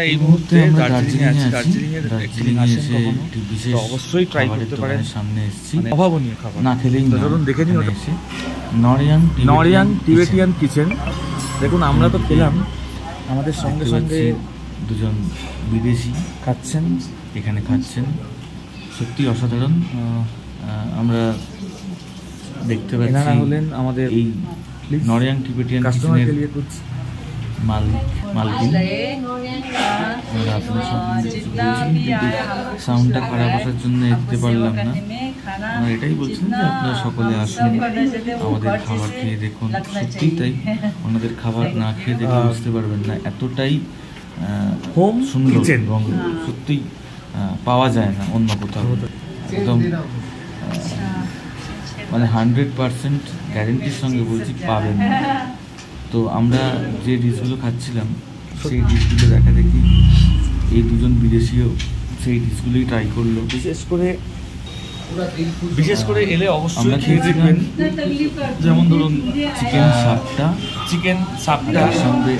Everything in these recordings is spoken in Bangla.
এই মুহূর্তে আমরা দার্জিলিং এ আছি। দার্জিলিং এ এসে একটি বিশেষ অবশ্যই ট্রাই করতে পারেন। সামনে এসেছি, অভাবনীয় খাবার না খেলেই না। ধরুন দেখে নিন, এসে নরিয়াং টিবেটিয়ান কিচেন। দেখুন আমরা তো খেলাম, আমাদের সঙ্গে সঙ্গে দুজন বিদেশি খাচ্ছেন, এখানে খাচ্ছেন, সত্যি অসাধারণ। আমরা দেখতে পাচ্ছি এনারা হলেন আমাদের এই নরিয়াং টিবেটিয়ান কিচেনের মালকিন। সাউন্ডটা খারাপ আসার জন্য দেখতে পারলাম না। আমরা এটাই বলছিলাম যে আপনারা সকলে আসুন, আমাদের খাবার খেয়ে দেখুন। সত্যিই তাই, ওনাদের খাবার না খেয়ে দেখে বুঝতে পারবেন না, এতটাই হোম সুন্দর এবং সত্যিই পাওয়া যায় না অন্য কোথাও। একদম মানে 100% গ্যারেন্টির সঙ্গে বলছি পাবেন না। তো আমরা যে ডিশগুলো খাচ্ছিলাম সেই ডিশগুলো দেখা দেখি এই দুজন বিদেশিও সেই ডিশগুলোই ট্রাই করলো। বিশেষ করে এলে অবশ্যই খেয়ে দেখবেন। যেমন ধরুন চিকেন সাপটা,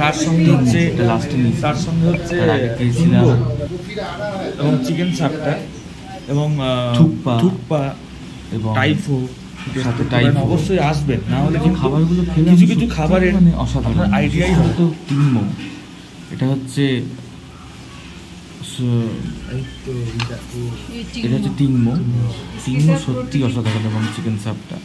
তার সঙ্গে হচ্ছে লাস্টে তার সঙ্গে হচ্ছে খেয়েছিলাম, এবং চিকেন সাপটা এবং থুকপা এবং টাইফো সাথে টাইপ অবশ্যই আসবেন। না হলে যে খাবারগুলো খেলে কিছু কিছু খাবারের মানে অসাধারণ আইডিয়াই হয়তো টিংমো। এটা হচ্ছে টিংমো সত্যি অসাধারণ, এবং চিকেন সাপটা